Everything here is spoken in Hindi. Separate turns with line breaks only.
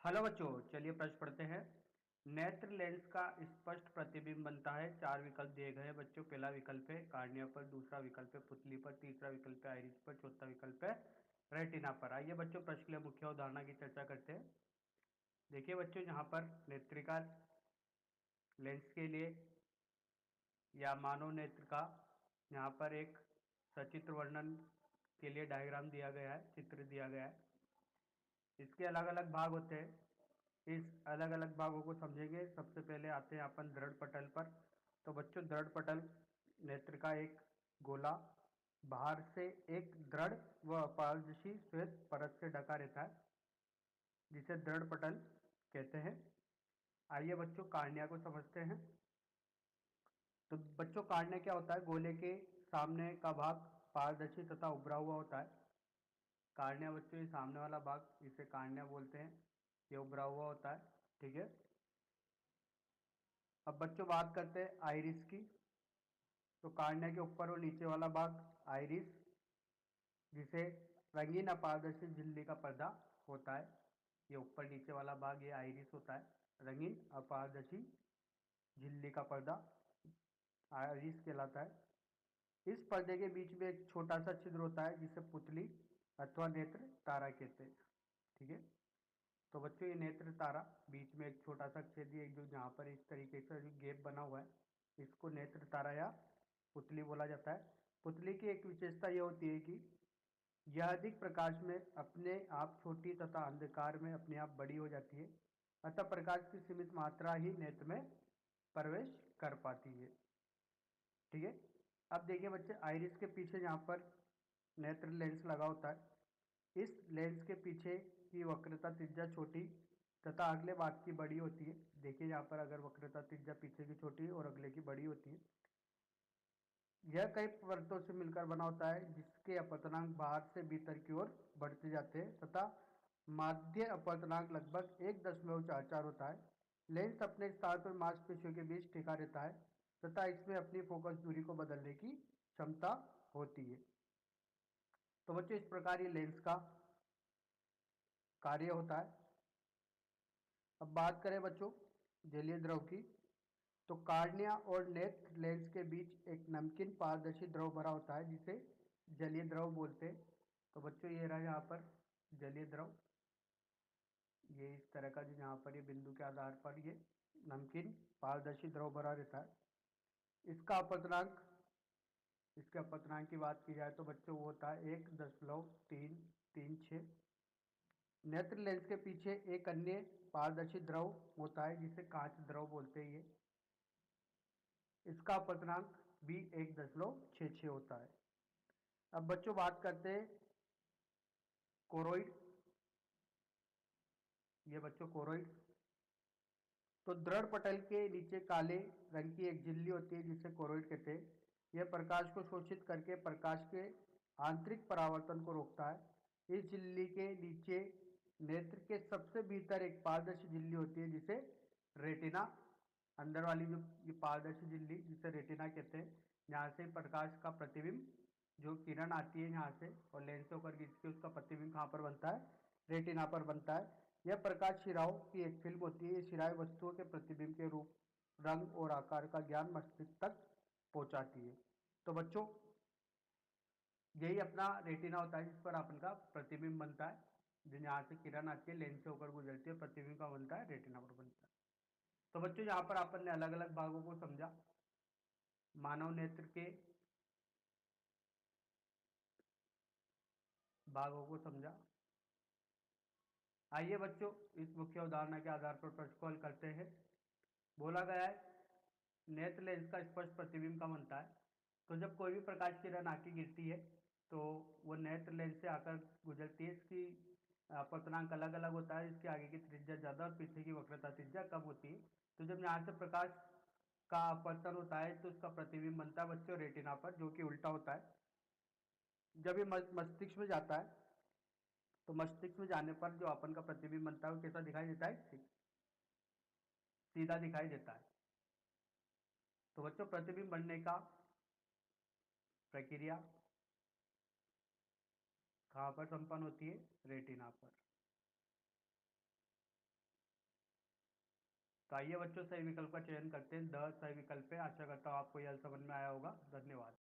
हेलो बच्चों, चलिए प्रश्न पढ़ते हैं। नेत्र लेंस का स्पष्ट प्रतिबिंब बनता है। चार विकल्प दिए गए हैं बच्चों। पहला विकल्प है कार्निया पर, दूसरा विकल्प है पुतली पर, तीसरा विकल्प है आइरिस पर, चौथा विकल्प है रेटिना पर। आइए बच्चों प्रश्न के लिए मुख्य उदाहरण की चर्चा करते हैं। देखिए बच्चों, यहाँ पर नेत्रिका लेंस के लिए या मानव नेत्र का यहाँ पर एक सचित्र वर्णन के लिए डायग्राम दिया गया है, चित्र दिया गया है। इसके अलग अलग भाग होते हैं। इस अलग अलग भागों को समझेंगे। सबसे पहले आते हैं अपन दृढ़ पटल पर। तो बच्चों, दृढ़ पटल नेत्र का एक गोला बाहर से एक दृढ़ व अपारदर्शी श्वेत परत से ढका रहता है, जिसे दृढ़ पटल कहते हैं। आइए बच्चों कार्निया को समझते हैं। तो बच्चों, कार्निया क्या होता है? गोले के सामने का भाग पारदर्शी तथा उभरा हुआ होता है। कार्निया बच्चों, ये सामने वाला भाग, इसे कार्निया बोलते हैं। ये उभरा हुआ होता है, ठीक है। अब बच्चों बात करते हैं आइरिस की। तो कार्निया के ऊपर और नीचे वाला भाग आइरिस, जिसे रंगीन अपारदर्शी झिल्ली का पर्दा होता है। ये ऊपर नीचे वाला भाग ये आइरिस होता है। रंगीन अपारदर्शी झिल्ली का पर्दा आइरिस कहलाता है। इस पर्दे के बीच में एक छोटा सा छिद्र होता है, जिसे पुतली अथवा नेत्र तारा कहते हैं, ठीक है। तो बच्चों, ये नेत्र तारा, बीच में एक छोटा सा छेद, एक जो जहाँ पर इस तरीके से जो गैप बना हुआ है, इसको नेत्र तारा या पुतली बोला जाता है। पुतली की एक विशेषता यह होती है कि यह अधिक प्रकाश में अपने आप छोटी तथा अंधकार में अपने आप बड़ी हो जाती है। अतः प्रकाश की सीमित मात्रा ही नेत्र में प्रवेश कर पाती है, ठीक है। अब देखिए बच्चे, आइरिस के पीछे यहाँ पर नेत्र लेंस लगा होता है। इस लेंस के पीछे की वक्रता त्रिज्या छोटी तथा अगले भाग की बड़ी होती है। देखिए यहाँ पर अगर वक्रता त्रिज्या पीछे की छोटी और अगले की बड़ी होती है। यह कई परतों से मिलकर बना होता है, जिसके अपवर्तनांक बाहर से भीतर की ओर बढ़ते जाते हैं तथा माध्य अपवर्तनांक लगभग 1.44 होता है। लेंस अपने स्थान पर मांसपेशियों के बीच टिका रहता है तथा इसमें अपनी फोकस दूरी को बदलने की क्षमता होती है। तो बच्चों, इस प्रकार ये लेंस का कार्य होता है। अब बात करें बच्चों जलीय द्रव की। तो कार्निया और नेत्र लेंस के बीच एक नमकीन पारदर्शी द्रव भरा होता है, जिसे जलीय द्रव बोलते हैं। तो बच्चों, ये रहा यहाँ पर जलीय द्रव। ये इस तरह का जो यहाँ पर ये बिंदु के आधार पर ये नमकीन पारदर्शी द्रव भरा रहता है। इसका अपवर्तनांक, इसके अपवर्तनांक की बात की जाए तो बच्चों वो होता है 1.336। नेत्र लेंस के पीछे एक अन्य पारदर्शी द्रव होता है, जिसे कांच द्रव बोलते हैं। ये इसका अपवर्तनांक भी 1.66 होता है। अब बच्चों बात करते हैं कोरोइड। ये बच्चों कोरोइड। तो दृढ़ पटल के नीचे काले रंग की एक झिल्ली होती है, जिसे कोरोइड कहते हैं। यह प्रकाश को शोषित करके प्रकाश के आंतरिक परावर्तन को रोकता है। इस झिल्ली के नीचे नेत्र के सबसे भीतर एक पारदर्शी झिल्ली होती है, जिसे रेटिना, अंदर वाली जो ये पारदर्शी झिल्ली, जिसे रेटिना कहते हैं। यहाँ से प्रकाश का प्रतिबिंब, जो किरण आती है यहाँ से और लेंस से होकर गिरती है, उसका प्रतिबिंब कहाँ पर बनता है? रेटिना पर बनता है। यह प्रकाश शिराओं की एक फिल्म होती है। ये शिराएं वस्तुओं के प्रतिबिंब के रूप, रंग और आकार का ज्ञान मस्तिष्क तक पहुंचाती है। तो बच्चों, यही अपना रेटिना होता है, जिस पर अपन का प्रतिबिंब बनता है। जो यहाँ से किरण आती है, लेंस से होकर गुजरती है, प्रतिबिंब का बनता है, रेटिना पर बनता है। तो बच्चों, यहाँ पर अपन ने अलग अलग भागों को समझा। मानव नेत्र के भागों को समझा। आइए बच्चों, इस मुख्य उदाहरण के आधार पर प्रश्न को हल करते हैं। बोला गया है नेत्र लेंस का स्पष्ट प्रतिबिंब कब बनता है? तो जब कोई भी प्रकाश किरण आके गिरती है, तो वो नेत्र लेंस से आकर गुजरती है। इसकी अपवर्तनांक अलग अलग होता है। इसके आगे की त्रिज्या ज्यादा और पीछे की वक्रता त्रिज्या कम होती है। तो जब यहाँ से प्रकाश का अपवर्तन होता है, तो उसका प्रतिबिंब बनता है बच्चों रेटिना पर, जो कि उल्टा होता है। जब ये मस्तिष्क में जाता है, तो मस्तिष्क में जाने पर जो अपन का प्रतिबिंब बनता है वो कैसा दिखाई देता है? सीधा दिखाई देता है। तो बच्चों, प्रतिबिंब बनने का प्रक्रिया कहाँ पर संपन्न होती है? रेटिना पर। तो आइए बच्चों, सही विकल्प का चयन करते हैं। द सही विकल्प है। आशा करता हूँ आपको यह समझ में आया होगा। धन्यवाद।